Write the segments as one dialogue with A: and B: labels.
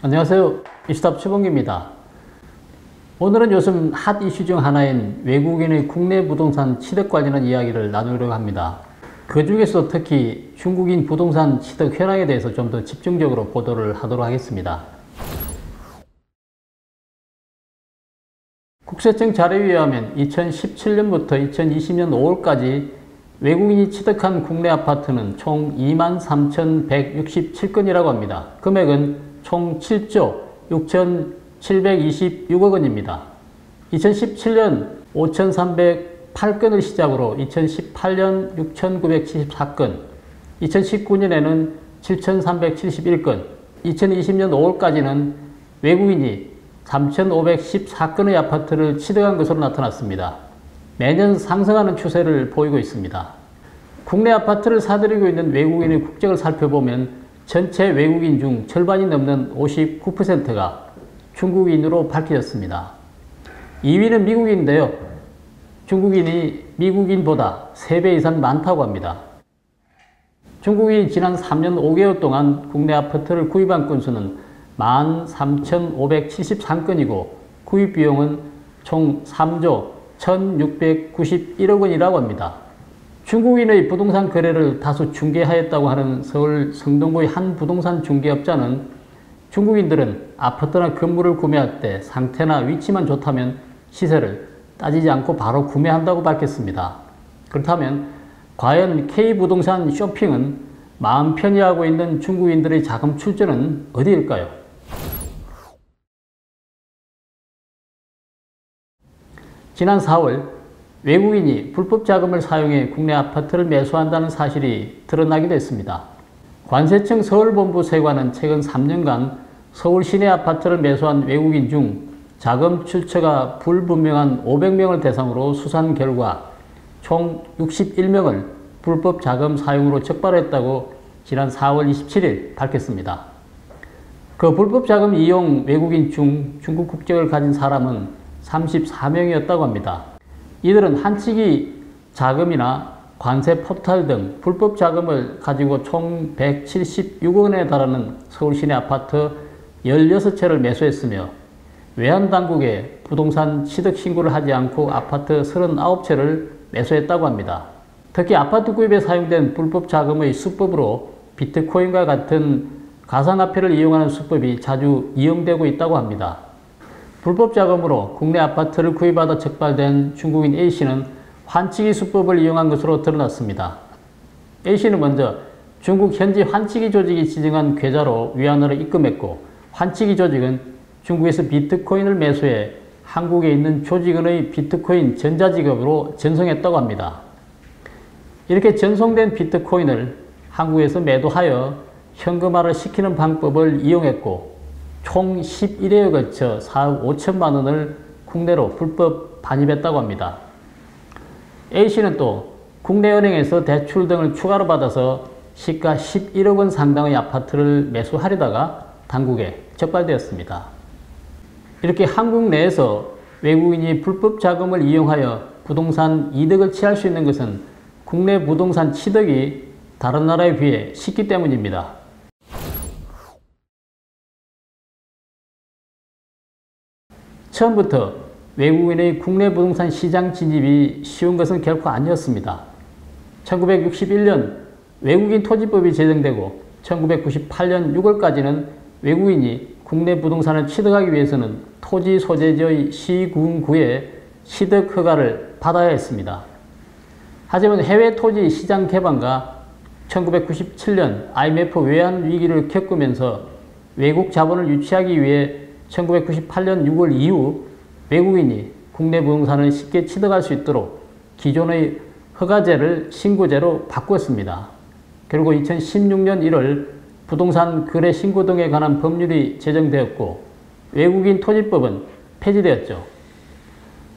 A: 안녕하세요. 이슈탑 최봉기입니다. 오늘은 요즘 핫 이슈 중 하나인 외국인의 국내 부동산 취득 관련한 이야기를 나누려고 합니다. 그 중에서 특히 중국인 부동산 취득 현황에 대해서 좀 더 집중적으로 보도를 하도록 하겠습니다. 국세청 자료에 의하면 2017년부터 2020년 5월까지 외국인이 취득한 국내 아파트는 총 23,167건이라고 합니다. 금액은 총 7조 6,726억 원입니다. 2017년 5,308건을 시작으로 2018년 6,974건, 2019년에는 7,371건, 2020년 5월까지는 외국인이 3,514건의 아파트를 취득한 것으로 나타났습니다. 매년 상승하는 추세를 보이고 있습니다. 국내 아파트를 사들이고 있는 외국인의 국적을 살펴보면 전체 외국인 중 절반이 넘는 59%가 중국인으로 밝혀졌습니다. 2위는 미국인인데요. 중국인이 미국인보다 3배 이상 많다고 합니다. 중국인이 지난 3년 5개월 동안 국내 아파트를 구입한 건수는 13,573건이고 구입 비용은 총 3조 1,691억 원이라고 합니다. 중국인의 부동산 거래를 다수 중개하였다고 하는 서울 성동구의 한 부동산 중개업자는 중국인들은 아파트나 건물을 구매할 때 상태나 위치만 좋다면 시세를 따지지 않고 바로 구매한다고 밝혔습니다. 그렇다면 과연 K부동산 쇼핑은 마음 편히 하고 있는 중국인들의 자금 출전은 어디일까요? 지난 4월 외국인이 불법 자금을 사용해 국내 아파트를 매수한다는 사실이 드러나기도 했습니다. 관세청 서울본부 세관은 최근 3년간 서울 시내 아파트를 매수한 외국인 중 자금 출처가 불분명한 500명을 대상으로 수사한 결과 총 61명을 불법 자금 사용으로 적발했다고 지난 4월 27일 밝혔습니다. 그 불법 자금 이용 외국인 중 중국 국적을 가진 사람은 34명이었다고 합니다. 이들은 한치기 자금이나 관세 포탈 등 불법 자금을 가지고 총 176억 원에 달하는 서울 시내 아파트 16채를 매수했으며 외환당국에 부동산 취득 신고를 하지 않고 아파트 39채를 매수했다고 합니다. 특히 아파트 구입에 사용된 불법 자금의 수법으로 비트코인과 같은 가상화폐를 이용하는 수법이 자주 이용되고 있다고 합니다. 불법 자금으로 국내 아파트를 구입하다 적발된 중국인 A씨는 환치기 수법을 이용한 것으로 드러났습니다. A씨는 먼저 중국 현지 환치기 조직이 지정한 계좌로 위안화를 입금했고 환치기 조직은 중국에서 비트코인을 매수해 한국에 있는 조직원의 비트코인 전자지급으로 전송했다고 합니다. 이렇게 전송된 비트코인을 한국에서 매도하여 현금화를 시키는 방법을 이용했고 총 11회에 걸쳐 4억 5천만 원을 국내로 불법 반입했다고 합니다. A씨는 또 국내 은행에서 대출 등을 추가로 받아서 시가 11억 원 상당의 아파트를 매수하려다가 당국에 적발되었습니다. 이렇게 한국 내에서 외국인이 불법 자금을 이용하여 부동산 이득을 취할 수 있는 것은 국내 부동산 취득이 다른 나라에 비해 쉽기 때문입니다. 처음부터 외국인의 국내 부동산 시장 진입이 쉬운 것은 결코 아니었습니다. 1961년 외국인 토지법이 제정되고 1998년 6월까지는 외국인이 국내 부동산을 취득하기 위해서는 토지 소재지의 시군구에 취득 허가를 받아야 했습니다. 하지만 해외 토지 시장 개방과 1997년 IMF 외환 위기를 겪으면서 외국 자본을 유치하기 위해 1998년 6월 이후 외국인이 국내 부동산을 쉽게 취득할 수 있도록 기존의 허가제를 신고제로 바꾸었습니다. 그리고 2016년 1월 부동산 거래 신고 등에 관한 법률이 제정되었고 외국인 토지법은 폐지되었죠.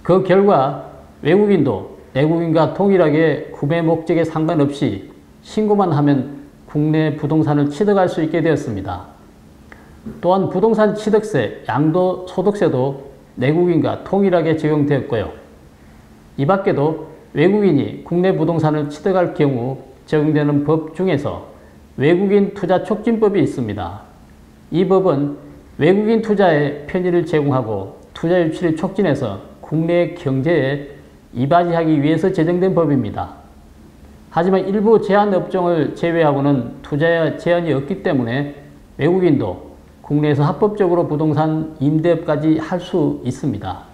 A: 그 결과 외국인도 내국인과 동일하게 구매 목적에 상관없이 신고만 하면 국내 부동산을 취득할 수 있게 되었습니다. 또한 부동산 취득세, 양도소득세도 내국인과 통일하게 적용되었고요. 이 밖에도 외국인이 국내 부동산을 취득할 경우 적용되는 법 중에서 외국인 투자 촉진법이 있습니다. 이 법은 외국인 투자에 편의를 제공하고 투자 유치를 촉진해서 국내 경제에 이바지하기 위해서 제정된 법입니다. 하지만 일부 제한 업종을 제외하고는 투자에 제한이 없기 때문에 외국인도 국내에서 합법적으로 부동산 임대업까지 할 수 있습니다.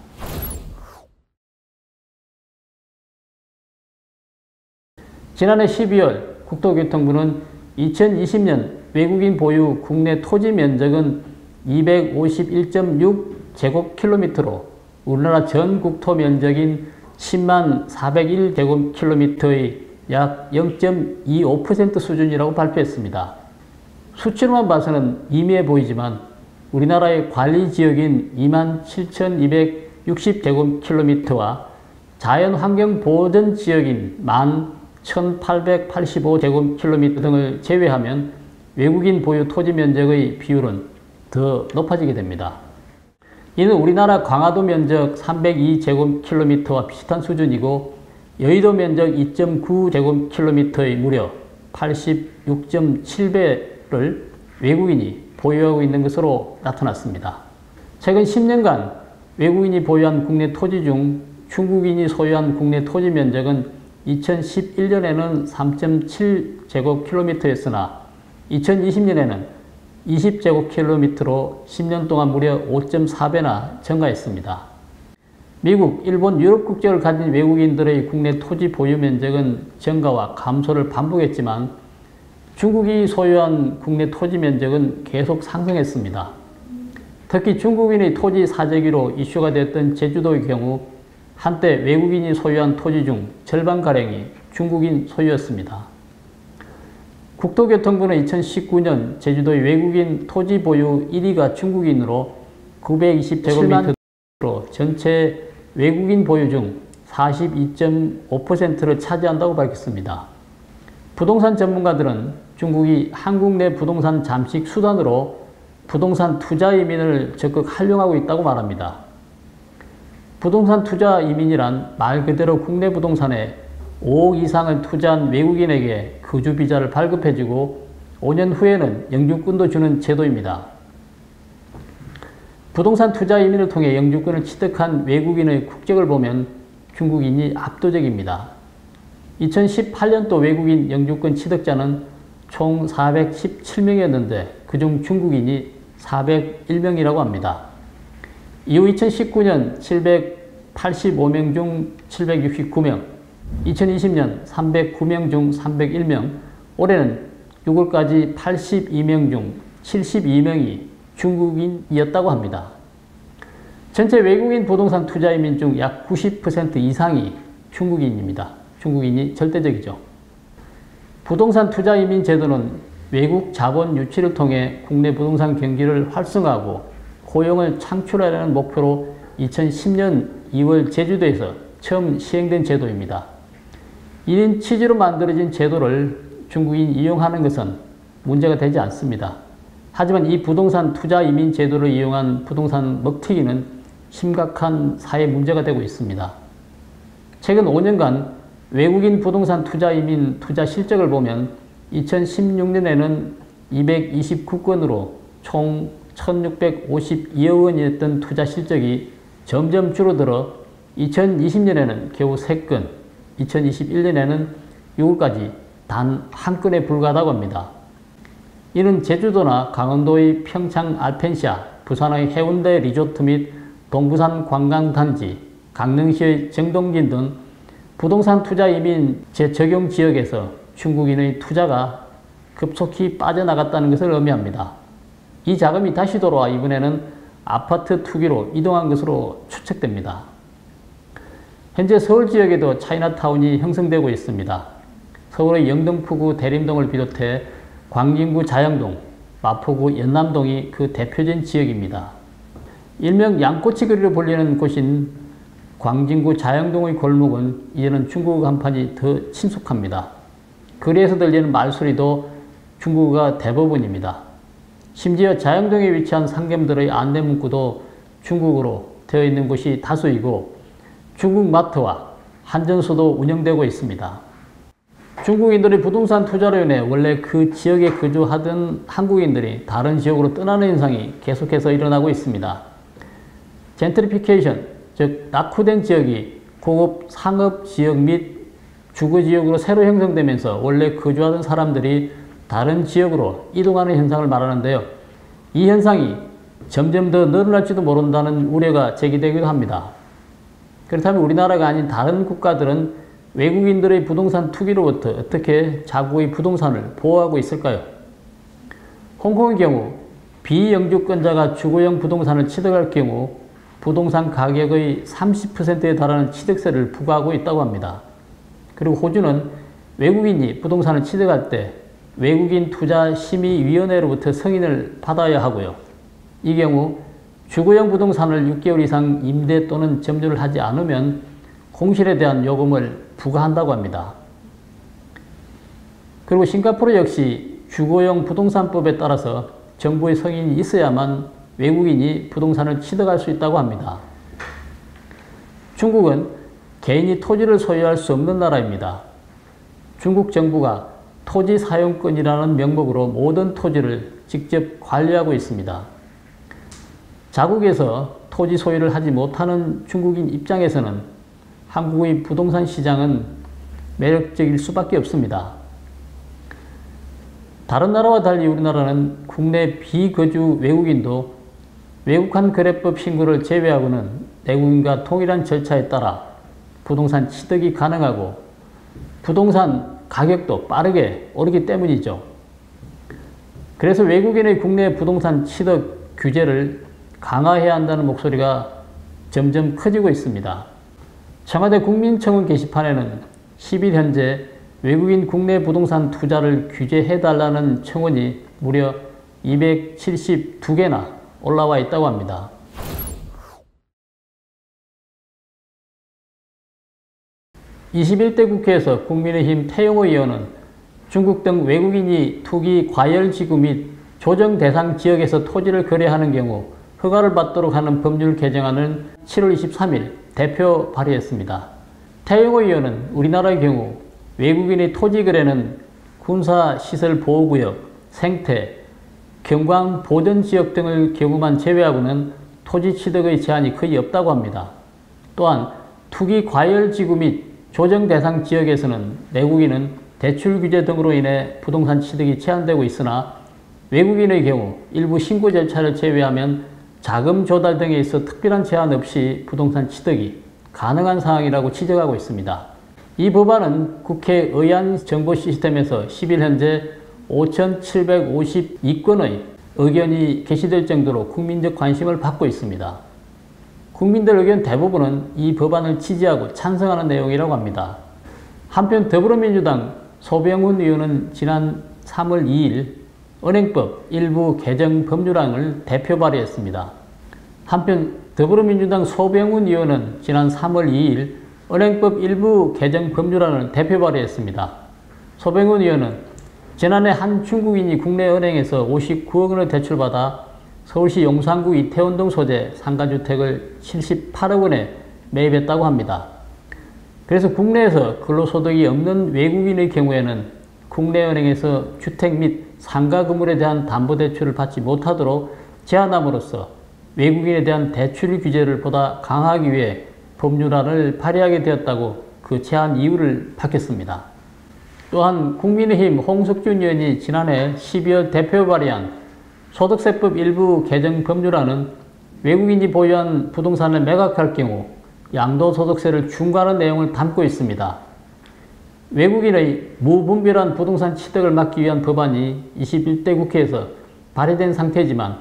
A: 지난해 12월 국토교통부는 2020년 외국인 보유 국내 토지 면적은 251.6제곱킬로미터로 우리나라 전 국토 면적인 10만 401제곱킬로미터의 약 0.25% 수준이라고 발표했습니다. 수치로만 봐서는 미미해 보이지만 우리나라의 관리지역인 27,260제곱킬로미터와 자연환경보전지역인 11,885제곱킬로미터 등을 제외하면 외국인 보유 토지 면적의 비율은 더 높아지게 됩니다. 이는 우리나라 광화도 면적 302제곱킬로미터와 비슷한 수준이고 여의도 면적 2.9제곱킬로미터의 무려 86.7배를 외국인이 보유하고 있는 것으로 나타났습니다. 최근 10년간 외국인이 보유한 국내 토지 중 중국인이 소유한 국내 토지 면적은 2011년에는 3.7제곱킬로미터였으나 2020년에는 20제곱킬로미터로 10년 동안 무려 5.4배나 증가했습니다. 미국, 일본, 유럽 국적을 가진 외국인들의 국내 토지 보유 면적은 증가와 감소를 반복했지만 중국이 소유한 국내 토지 면적은 계속 상승했습니다. 특히 중국인의 토지 사재기로 이슈가 됐던 제주도의 경우 한때 외국인이 소유한 토지 중 절반가량이 중국인 소유였습니다. 국토교통부는 2019년 제주도의 외국인 토지 보유 1위가 중국인으로 927만으로 전체 외국인 보유 중 42.5%를 차지한다고 밝혔습니다. 부동산 전문가들은 중국이 한국 내 부동산 잠식 수단으로 부동산 투자 이민을 적극 활용하고 있다고 말합니다. 부동산 투자 이민이란 말 그대로 국내 부동산에 5억 이상을 투자한 외국인에게 거주비자를 발급해주고 5년 후에는 영주권도 주는 제도입니다. 부동산 투자 이민을 통해 영주권을 취득한 외국인의 국적을 보면 중국인이 압도적입니다. 2018년도 외국인 영주권 취득자는 총 417명이었는데 그중 중국인이 401명이라고 합니다. 이후 2019년 785명 중 769명, 2020년 309명 중 301명, 올해는 6월까지 82명 중 72명이 중국인이었다고 합니다. 전체 외국인 부동산 투자 이민 중 약 90% 이상이 중국인입니다. 중국인이 절대적이죠. 부동산 투자 이민 제도는 외국 자본 유치를 통해 국내 부동산 경기를 활성화하고 고용을 창출하려는 목표로 2010년 2월 제주도에서 처음 시행된 제도입니다. 이런 취지로 만들어진 제도를 중국인이 이용하는 것은 문제가 되지 않습니다. 하지만 이 부동산 투자 이민 제도를 이용한 부동산 먹튀기는 심각한 사회 문제가 되고 있습니다. 최근 5년간 외국인 부동산 투자 이민 투자 실적을 보면 2016년에는 229건으로 총 1652억 원이었던 투자 실적이 점점 줄어들어 2020년에는 겨우 3건, 2021년에는 6월까지 단 1건에 불과하다고 합니다. 이는 제주도나 강원도의 평창 알펜시아, 부산의 해운대 리조트 및 동부산 관광단지, 강릉시의 정동진 등 부동산 투자 이민 재적용 지역에서 중국인의 투자가 급속히 빠져나갔다는 것을 의미합니다. 이 자금이 다시 돌아와 이번에는 아파트 투기로 이동한 것으로 추측됩니다. 현재 서울 지역에도 차이나타운이 형성되고 있습니다. 서울의 영등포구 대림동을 비롯해 광진구 자영동, 마포구 연남동이 그 대표적인 지역입니다. 일명 양꼬치거리로 불리는 곳인 광진구 자영동의 골목은 이제는 중국어 간판이 더 친숙합니다. 거리에서 들리는 말소리도 중국어가 대부분입니다. 심지어 자영동에 위치한 상점들의 안내문구도 중국어로 되어 있는 곳이 다수이고 중국 마트와 한전소도 운영되고 있습니다. 중국인들의 부동산 투자로 인해 원래 그 지역에 거주하던 한국인들이 다른 지역으로 떠나는 현상이 계속해서 일어나고 있습니다. 젠트리피케이션, 즉 낙후된 지역이 고급 상업 지역 및 주거 지역으로 새로 형성되면서 원래 거주하던 사람들이 다른 지역으로 이동하는 현상을 말하는데요. 이 현상이 점점 더 늘어날지도 모른다는 우려가 제기되기도 합니다. 그렇다면 우리나라가 아닌 다른 국가들은 외국인들의 부동산 투기로부터 어떻게 자국의 부동산을 보호하고 있을까요? 홍콩의 경우 비영주권자가 주거용 부동산을 취득할 경우 부동산 가격의 30%에 달하는 취득세를 부과하고 있다고 합니다. 그리고 호주는 외국인이 부동산을 취득할 때 외국인 투자심의위원회로부터 승인을 받아야 하고요. 이 경우 주거용 부동산을 6개월 이상 임대 또는 점유를 하지 않으면 공실에 대한 요금을 부과한다고 합니다. 그리고 싱가포르 역시 주거용 부동산법에 따라서 정부의 승인이 있어야만 외국인이 부동산을 취득할 수 있다고 합니다. 중국은 개인이 토지를 소유할 수 없는 나라입니다. 중국 정부가 토지 사용권이라는 명목으로 모든 토지를 직접 관리하고 있습니다. 자국에서 토지 소유를 하지 못하는 중국인 입장에서는 한국의 부동산 시장은 매력적일 수밖에 없습니다. 다른 나라와 달리 우리나라는 국내 비거주 외국인도 외국환 거래법 신고를 제외하고는 내국인과 동일한 절차에 따라 부동산 취득이 가능하고 부동산 가격도 빠르게 오르기 때문이죠. 그래서 외국인의 국내 부동산 취득 규제를 강화해야 한다는 목소리가 점점 커지고 있습니다. 청와대 국민청원 게시판에는 10일 현재 외국인 국내 부동산 투자를 규제해달라는 청원이 무려 272개나 올라와 있다고 합니다. (21대) 국회에서 국민의힘 태영호 의원은 중국 등 외국인이 투기 과열지구 및 조정 대상 지역에서 토지를 거래하는 경우 허가를 받도록 하는 법률 개정안을 7월 23일 대표 발의했습니다. 태영호 의원은 우리나라의 경우 외국인의 토지 거래는 군사시설보호구역, 생태, 경광보전지역 등의 경우만 제외하고는 토지 취득의 제한이 거의 없다고 합니다. 또한 투기 과열지구 및 조정 대상 지역에서는 내국인은 대출 규제 등으로 인해 부동산 취득이 제한되고 있으나 외국인의 경우 일부 신고 절차를 제외하면 자금 조달 등에 있어 특별한 제한 없이 부동산 취득이 가능한 상황이라고 지적하고 있습니다. 이 법안은 국회 의안 정보 시스템에서 10일 현재 5,752건의 의견이 게시될 정도로 국민적 관심을 받고 있습니다. 국민들 의견 대부분은 이 법안을 지지하고 찬성하는 내용이라고 합니다. 한편 더불어민주당 소병훈 의원은 지난 3월 2일 은행법 일부 개정 법률안을 대표 발의했습니다. 한편 더불어민주당 소병훈 의원은 지난 3월 2일 은행법 일부 개정 법률안을 대표 발의했습니다. 소병훈 의원은 지난해 한 중국인이 국내 은행에서 59억 원을 대출받아 서울시 용산구 이태원 등 소재 상가주택을 78억 원에 매입했다고 합니다. 그래서 국내에서 근로소득이 없는 외국인의 경우에는 국내 은행에서 주택 및 상가 건물에 대한 담보대출을 받지 못하도록 제한함으로써 외국인에 대한 대출 규제를 보다 강화하기 위해 법률안을 발의하게 되었다고 그 제한 이유를 밝혔습니다. 또한 국민의힘 홍석준 의원이 지난해 12월 대표 발의한 소득세법 일부 개정 법률안은 외국인이 보유한 부동산을 매각할 경우 양도소득세를 중과하는 내용을 담고 있습니다. 외국인의 무분별한 부동산 취득을 막기 위한 법안이 21대 국회에서 발의된 상태지만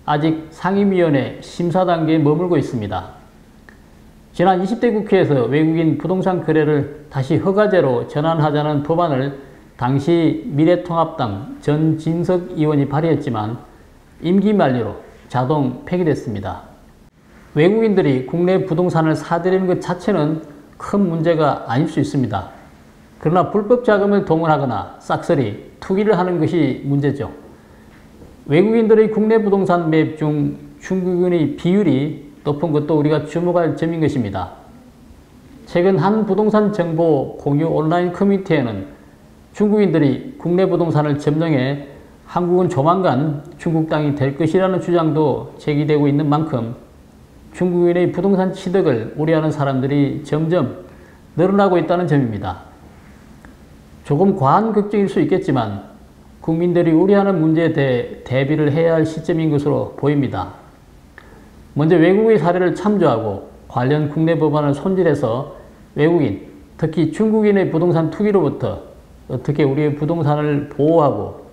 A: 아직 상임위원회 심사 단계에 머물고 있습니다. 지난 20대 국회에서 외국인 부동산 거래를 다시 허가제로 전환하자는 법안을 당시 미래통합당 전진석 의원이 발의했지만 임기 만료로 자동 폐기됐습니다. 외국인들이 국내 부동산을 사들이는 것 자체는 큰 문제가 아닐 수 있습니다. 그러나 불법 자금을 동원하거나 싹쓸이 투기를 하는 것이 문제죠. 외국인들의 국내 부동산 매입 중 중국인의 비율이 높은 것도 우리가 주목할 점인 것입니다. 최근 한 부동산 정보 공유 온라인 커뮤니티에는 중국인들이 국내 부동산을 점령해 한국은 조만간 중국 땅이 될 것이라는 주장도 제기되고 있는 만큼 중국인의 부동산 취득을 우려하는 사람들이 점점 늘어나고 있다는 점입니다. 조금 과한 걱정일 수 있겠지만 국민들이 우려하는 문제에 대해 대비를 해야 할 시점인 것으로 보입니다. 먼저 외국의 사례를 참조하고 관련 국내 법안을 손질해서 외국인, 특히 중국인의 부동산 투기로부터 어떻게 우리의 부동산을 보호하고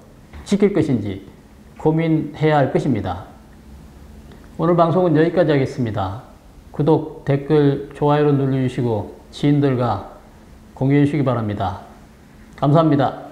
A: 지킬 것인지 고민해야 할 것입니다. 오늘 방송은 여기까지 하겠습니다. 구독, 댓글, 좋아요를 눌러주시고 지인들과 공유해 주시기 바랍니다. 감사합니다.